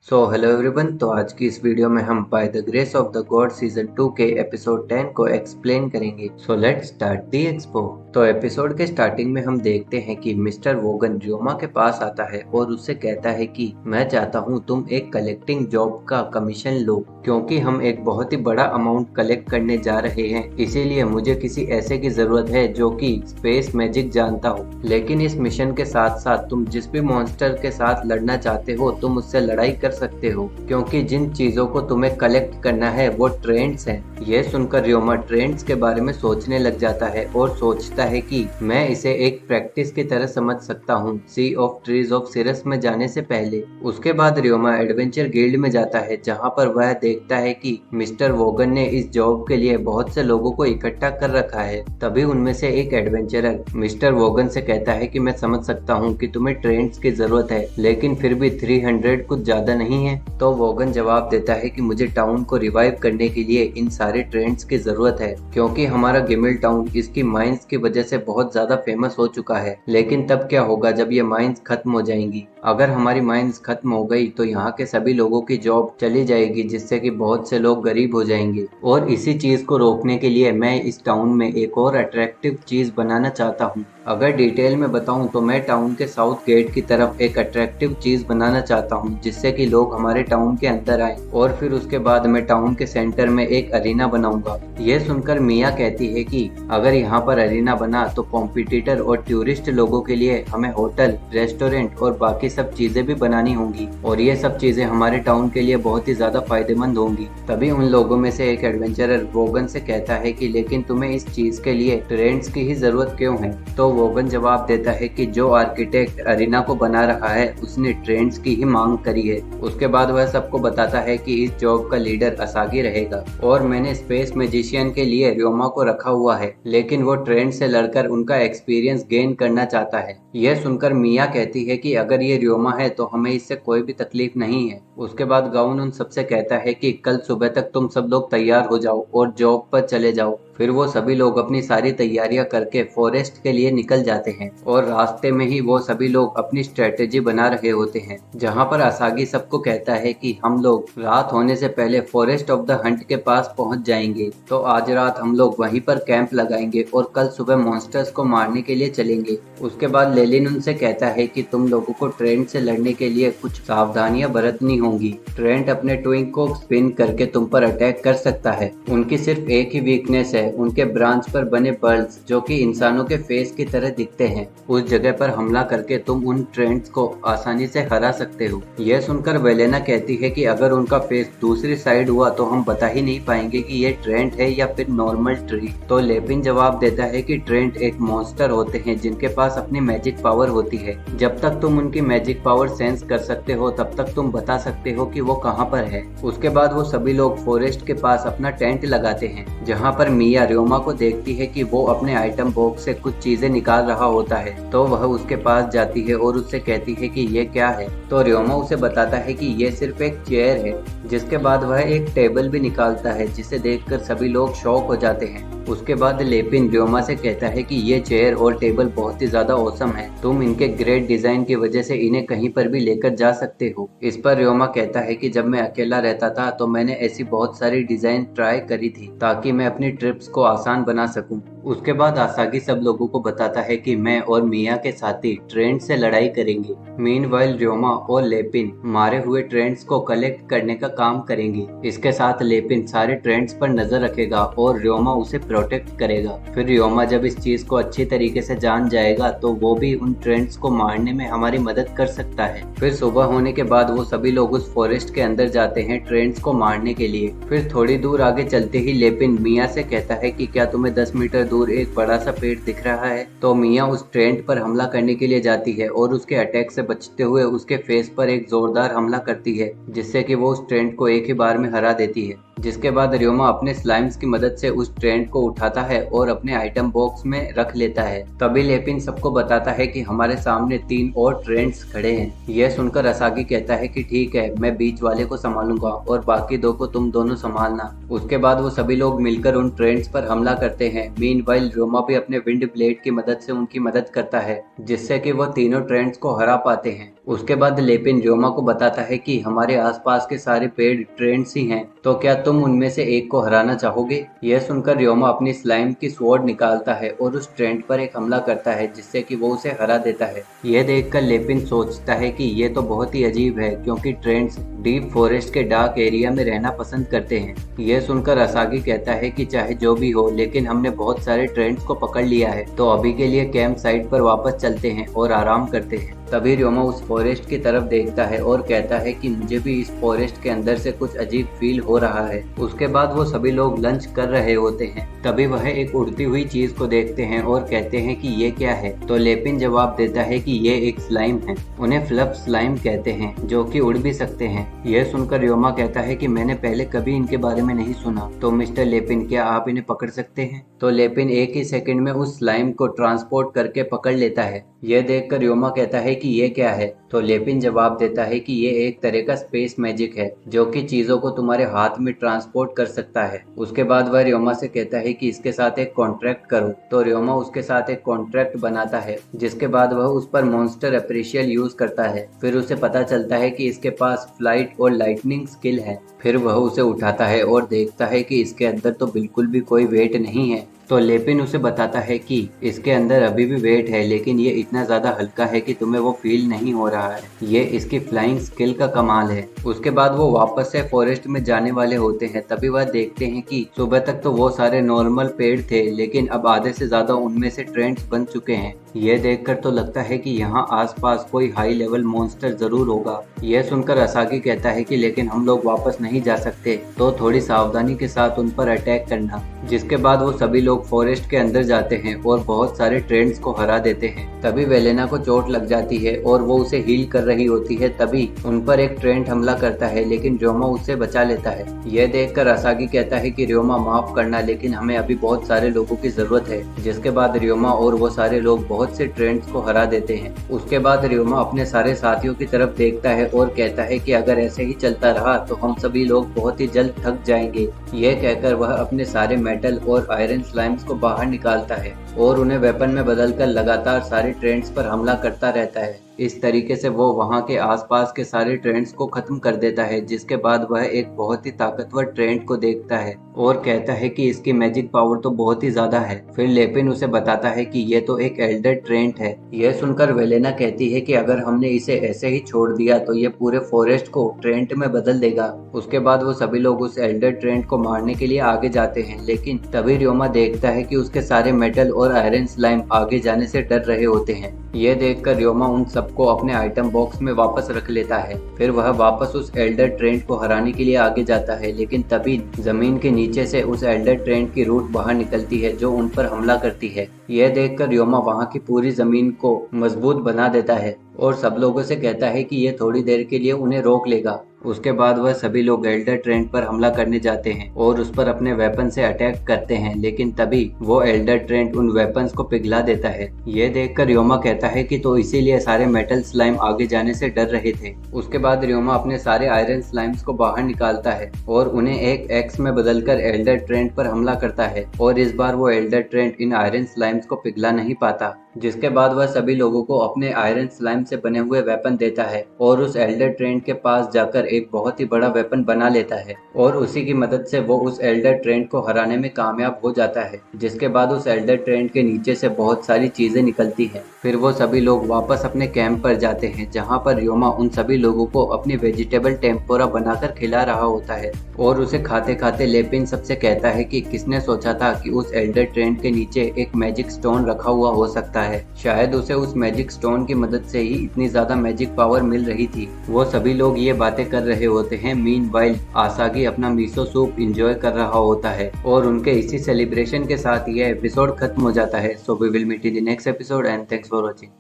Hello everyone. तो आज की इस वीडियो में हम by the grace of the God season 2 के एपिसोड 10 को एक्सप्लेन करेंगे। Let's start the expo. तो एपिसोड के स्टार्टिंग में हम देखते हैं कि मिस्टर वोगन रियोमा के पास आता है और उससे कहता है कि मैं चाहता हूँ तुम एक कलेक्टिंग जॉब का कमीशन लो, क्योंकि हम एक बहुत ही बड़ा अमाउंट कलेक्ट करने जा रहे हैं। इसीलिए मुझे किसी ऐसे की जरूरत है जो कि स्पेस मैजिक जानता हो। लेकिन इस मिशन के साथ साथ तुम जिस भी मॉन्स्टर के साथ लड़ना चाहते हो तुम उससे लड़ाई कर सकते हो, क्योंकि जिन चीजों को तुम्हें कलेक्ट करना है वो ट्रेंड्स हैं। यह सुनकर रियोमा ट्रेंड्स के बारे में सोचने लग जाता है और सोचता है कि मैं इसे एक प्रैक्टिस की तरह समझ सकता हूँ सी ऑफ ट्रीज ऑफ सिरस में जाने से पहले। उसके बाद रियोमा एडवेंचर गिल्ड में जाता है, जहाँ पर वह देखता है कि मिस्टर वोगन ने इस जॉब के लिए बहुत से लोगों को इकट्ठा कर रखा है। तभी उनमें से एक एडवेंचरर मिस्टर वोगन से कहता है कि मैं समझ सकता हूँ कि तुम्हें ट्रेंड्स की जरूरत है, लेकिन फिर भी 300 कुछ ज्यादा नहीं है। तो वोगन जवाब देता है कि मुझे टाउन को रिवाइव करने के लिए इन सारे ट्रेंड्स की जरूरत है, क्योंकि हमारा गिमिल टाउन इसकी माइंस की वजह से बहुत ज्यादा फेमस हो चुका है। लेकिन तब क्या होगा जब ये माइंस खत्म हो जाएंगी? अगर हमारी माइंस खत्म हो गई तो यहाँ के सभी लोगों की जॉब चली जाएगी, जिससे कि बहुत से लोग गरीब हो जाएंगे। और इसी चीज को रोकने के लिए मैं इस टाउन में एक और अट्रैक्टिव चीज बनाना चाहता हूँ। अगर डिटेल में बताऊं तो मैं टाउन के साउथ गेट की तरफ एक अट्रैक्टिव चीज बनाना चाहता हूं, जिससे कि लोग हमारे टाउन के अंदर आए। और फिर उसके बाद मैं टाउन के सेंटर में एक अरीना बनाऊंगा। यह सुनकर मिया कहती है कि अगर यहाँ पर अरीना बना तो कॉम्पिटिटर और टूरिस्ट लोगों के लिए हमें होटल, रेस्टोरेंट और बाकी सब चीजें भी बनानी होंगी, और ये सब चीजें हमारे टाउन के लिए बहुत ही ज्यादा फायदेमंद होंगी। तभी उन लोगों में से एक एडवेंचरर वोगन से कहता है कि लेकिन तुम्हें इस चीज के लिए ट्रेंड्स की ही जरूरत क्यों है? तो वोगन जवाब देता है कि जो आर्किटेक्ट अरीना को बना रहा है उसने ट्रेंड्स की ही मांग करी है। उसके बाद वह सबको बताता है कि इस जॉब का लीडर असागी रहेगा, और मैंने स्पेस मैजिशियन के लिए रियोमा को रखा हुआ है, लेकिन वो ट्रेंड से लड़कर उनका एक्सपीरियंस गेन करना चाहता है। यह सुनकर मिया कहती है कि अगर ये रियोमा है तो हमें इससे कोई भी तकलीफ नहीं है। उसके बाद गाउन उन सबसे कहता है कि कल सुबह तक तुम सब लोग तैयार हो जाओ और जॉब पर चले जाओ। फिर वो सभी लोग अपनी सारी तैयारियां करके फॉरेस्ट के लिए निकल जाते हैं, और रास्ते में ही वो सभी लोग अपनी स्ट्रेटेजी बना रहे होते हैं, जहां पर असागी सबको कहता है कि हम लोग रात होने से पहले फॉरेस्ट ऑफ द हंट के पास पहुंच जाएंगे। तो आज रात हम लोग वहीं पर कैंप लगाएंगे और कल सुबह मॉन्स्टर्स को मारने के लिए चलेंगे। उसके बाद लेलिन उनसे कहता है कि तुम लोगों को ट्रेंड से लड़ने के लिए कुछ सावधानियां बरतनी होंगी। ट्रेंड अपने ट्विंग को स्पिन करके तुम पर अटैक कर सकता है। उनकी सिर्फ एक ही वीकनेस है, उनके ब्रांच पर बने पर्ल्स, जो कि इंसानों के फेस की तरह दिखते हैं। उस जगह पर हमला करके तुम उन ट्रेंड्स को आसानी से हरा सकते हो। यह सुनकर वेलेना कहती है कि अगर उनका फेस दूसरी साइड हुआ तो हम बता ही नहीं पाएंगे कि ये ट्रेंड है या फिर नॉर्मल ट्री। तो लेपिन जवाब देता है कि ट्रेंड एक मॉन्स्टर होते हैं जिनके पास अपनी मैजिक पावर होती है। जब तक तुम उनकी मैजिक पावर सेंस कर सकते हो तब तक तुम बता सकते हो कि वो कहाँ पर है। उसके बाद वो सभी लोग फॉरेस्ट के पास अपना टेंट लगाते हैं, जहाँ पर मिया रियोमा को देखती है कि वो अपने आइटम बॉक्स से कुछ चीजें निकाल रहा होता है। तो वह उसके पास जाती है और उससे कहती है कि ये क्या है। तो रियोमा उसे बताता है कि ये सिर्फ एक चेयर है। जिसके बाद वह एक टेबल भी निकालता है, जिसे देखकर सभी लोग शॉक हो जाते हैं। उसके बाद लेपिन रियोमा से कहता है कि ये चेयर और टेबल बहुत ही ज्यादा औसम है, तुम इनके ग्रेट डिजाइन की वजह से इन्हें कहीं पर भी लेकर जा सकते हो। इस पर रियोमा कहता है कि जब मैं अकेला रहता था तो मैंने ऐसी बहुत सारी डिजाइन ट्राई करी थी ताकि मैं अपनी ट्रिप्स को आसान बना सकूं। उसके बाद आसागी सब लोगों को बताता है कि मैं और मिया के साथी ट्रेंड से लड़ाई करेंगे। मीनवाइल रियोमा और लेपिन मारे हुए ट्रेंड्स को कलेक्ट करने का काम करेंगे। इसके साथ लेपिन सारे ट्रेंड्स पर नजर रखेगा और रियोमा उसे प्रोटेक्ट करेगा। फिर रियोमा जब इस चीज को अच्छी तरीके से जान जाएगा तो वो भी उन ट्रेंड्स को मारने में हमारी मदद कर सकता है। फिर सुबह होने के बाद वो सभी लोग उस फॉरेस्ट के अंदर जाते हैं ट्रेंड्स को मारने के लिए। फिर थोड़ी दूर आगे चलते ही लेपिन मिया से कहता है कि क्या तुम्हें 10 मीटर दूर एक बड़ा सा पेड़ दिख रहा है? तो मिया उस ट्रेंड पर हमला करने के लिए जाती है और उसके अटैक से बचते हुए उसके फेस पर एक जोरदार हमला करती है, जिससे कि वो उस ट्रेंड को एक ही बार में हरा देती है। जिसके बाद रियोमा अपने स्लाइम्स की मदद से उस ट्रेंड को उठाता है और अपने आइटम बॉक्स में रख लेता है। तभी लेपिन सबको बताता है कि हमारे सामने 3 और ट्रेंड्स खड़े हैं। यह सुनकर असागी कहता है कि ठीक है, मैं बीच वाले को संभालूंगा और बाकी 2 को तुम दोनों संभालना। उसके बाद वो सभी लोग मिलकर उन ट्रेंड्स पर हमला करते हैं। मीनवाइल रियोमा भी अपने विंड ब्लेड की मदद से उनकी मदद करता है, जिससे कि वो तीनों ट्रेंड्स को हरा पाते हैं। उसके बाद लेपिन रियोमा को बताता है कि हमारे आसपास के सारे पेड़ ट्रेंड्स ही हैं, तो क्या तुम उनमें से एक को हराना चाहोगे? यह सुनकर रियोमा अपनी स्लाइम की स्वॉर्ड निकालता है और उस ट्रेंड पर एक हमला करता है जिससे कि वो उसे हरा देता है। यह देखकर लेपिन सोचता है कि ये तो बहुत ही अजीब है क्योंकि ट्रेंड्स डीप फॉरेस्ट के डार्क एरिया में रहना पसंद करते हैं। यह सुनकर असागी कहता है कि चाहे जो भी हो, लेकिन हमने बहुत सारे ट्रेंड्स को पकड़ लिया है, तो अभी के लिए कैंप साइट पर वापस चलते हैं और आराम करते हैं। तभी रियोमा उस फॉरेस्ट की तरफ देखता है और कहता है कि मुझे भी इस फॉरेस्ट के अंदर से कुछ अजीब फील हो रहा है। उसके बाद वो सभी लोग लंच कर रहे होते हैं। तभी वह एक उड़ती हुई चीज को देखते हैं और कहते हैं कि ये क्या है। तो लेपिन जवाब देता है कि ये एक स्लाइम है। उन्हें फ्लफ स्लाइम कहते हैं जो कि उड़ भी सकते हैं। यह सुनकर रियोमा कहता है कि मैंने पहले कभी इनके बारे में नहीं सुना, तो मिस्टर लेपिन क्या आप इन्हें पकड़ सकते हैं? तो लेपिन एक ही सेकंड में उस स्लाइम को ट्रांसपोर्ट करके पकड़ लेता है। यह देखकर रियोमा कहता है कि ये क्या है? तो लेपिन जवाब देता है कि ये एक तरह का स्पेस मैजिक है जो कि चीजों को तुम्हारे हाथ में ट्रांसपोर्ट कर सकता है। उसके बाद वह रियोमा से कहता है कि इसके साथ एक कॉन्ट्रैक्ट करो। तो रियोमा उसके साथ एक कॉन्ट्रैक्ट बनाता है, जिसके बाद वह उस पर मॉन्स्टर अप्रिशियल यूज करता है। फिर उसे पता चलता है कि इसके पास फ्लाइट और लाइटनिंग स्किल है। फिर वह उसे उठाता है और देखता है कि इसके अंदर तो बिल्कुल भी कोई वेट नहीं है। तो लेपिन उसे बताता है कि इसके अंदर अभी भी वेट है, लेकिन ये इतना ज्यादा हल्का है कि तुम्हें वो फील नहीं हो रहा है। ये इसकी फ्लाइंग स्किल का कमाल है। उसके बाद वो वापस से फॉरेस्ट में जाने वाले होते हैं। तभी वह देखते हैं कि सुबह तक तो वो सारे नॉर्मल पेड़ थे, लेकिन अब आधे से ज्यादा उनमें से ट्रेंड्स बन चुके हैं। यह देखकर तो लगता है कि यहाँ आसपास कोई हाई लेवल मॉन्स्टर जरूर होगा। यह सुनकर असागी कहता है कि लेकिन हम लोग वापस नहीं जा सकते, तो थोड़ी सावधानी के साथ उन पर अटैक करना। जिसके बाद वो सभी लोग फॉरेस्ट के अंदर जाते हैं और बहुत सारे ट्रेंड्स को हरा देते हैं। तभी वेलेना को चोट लग जाती है और वो उसे हील कर रही होती है। तभी उन पर एक ट्रेंड हमला करता है, लेकिन रियोमा उससे बचा लेता है। यह देखकर असागी कहता है कि रियोमा माफ करना, लेकिन हमें अभी बहुत सारे लोगों की जरूरत है। जिसके बाद रियोमा और वो सारे लोग बहुत से ट्रेंड्स को हरा देते हैं। उसके बाद रियोमा अपने सारे साथियों की तरफ देखता है और कहता है कि अगर ऐसे ही चलता रहा तो हम सभी लोग बहुत ही जल्द थक जाएंगे। यह कहकर वह अपने सारे मेटल और आयरन स्लाइम्स को बाहर निकालता है और उन्हें वेपन में बदलकर लगातार सारे ट्रेंड्स पर हमला करता रहता है। इस तरीके से वो वहां के आसपास के सारे ट्रेंड्स को खत्म कर देता है। जिसके बाद वह एक बहुत ही ताकतवर ट्रेंड को देखता है और कहता है कि इसकी मैजिक पावर तो बहुत ही ज्यादा है। फिर लेपिन उसे बताता है कि ये तो एक एल्डर ट्रेंड है। यह सुनकर वेलेना कहती है कि अगर हमने इसे ऐसे ही छोड़ दिया तो ये पूरे फॉरेस्ट को ट्रेंड में बदल देगा। उसके बाद वो सभी लोग उस एल्डर ट्रेंड को मारने के लिए आगे जाते हैं, लेकिन तभी रियोमा देखता है कि उसके सारे मेटल और आयरन स्लाइम आगे जाने से डर रहे होते हैं। यह देखकर रियोमा उन सबको अपने आइटम बॉक्स में वापस रख लेता है। फिर वह वापस उस एल्डर ट्रेंड को हराने के लिए आगे जाता है, लेकिन तभी जमीन के नीचे से उस एल्डर ट्रेंड की रूट बाहर निकलती है जो उन पर हमला करती है। यह देखकर रियोमा वहां की पूरी जमीन को मजबूत बना देता है और सब लोगों से कहता है कि यह थोड़ी देर के लिए उन्हें रोक लेगा। उसके बाद वह सभी लोग एल्डर ट्रेंड पर हमला करने जाते हैं और उस पर अपने वेपन से अटैक करते हैं, लेकिन तभी वो एल्डर ट्रेंड उन वेपन्स को पिघला देता है। यह देखकर रियोमा कहता है कि तो इसीलिए सारे मेटल स्लाइम आगे जाने से डर रहे थे। उसके बाद रियोमा अपने सारे आयरन स्लाइम्स को बाहर निकालता है और उन्हें एक एक्स में बदलकर एल्डर ट्रेंड पर हमला करता है और इस बार वो एल्डर ट्रेंड इन आयरन स्लाइम्स को पिघला नहीं पाता। जिसके बाद वह सभी लोगों को अपने आयरन स्लाइम से बने हुए वेपन देता है और उस एल्डर ट्रेंड के पास जाकर एक बहुत ही बड़ा वेपन बना लेता है और उसी की मदद से वो उस एल्डर ट्रेंड को हराने में कामयाब हो जाता है। जिसके बाद उस एल्डर ट्रेंड के नीचे से बहुत सारी चीजें निकलती हैं। फिर वो सभी लोग वापस अपने कैंप पर जाते हैं, जहाँ पर रियोमा उन सभी लोगों को अपनी वेजिटेबल टेम्पोरा बनाकर खिला रहा होता है और उसे खाते खाते लेपिन सबसे कहता है कि किसने सोचा था कि उस एल्डर ट्रेंड के नीचे एक मैजिक स्टोन रखा हुआ हो सकता है। शायद उसे उस मैजिक स्टोन की मदद से ही इतनी ज्यादा मैजिक पावर मिल रही थी। वो सभी लोग ये बातें कर रहे होते हैं। मीनवाइल आसागी अपना मिसो सूप एंजॉय कर रहा होता है और उनके इसी सेलिब्रेशन के साथ यह एपिसोड खत्म हो जाता है। So we will meet in the next episode and thanks for watching.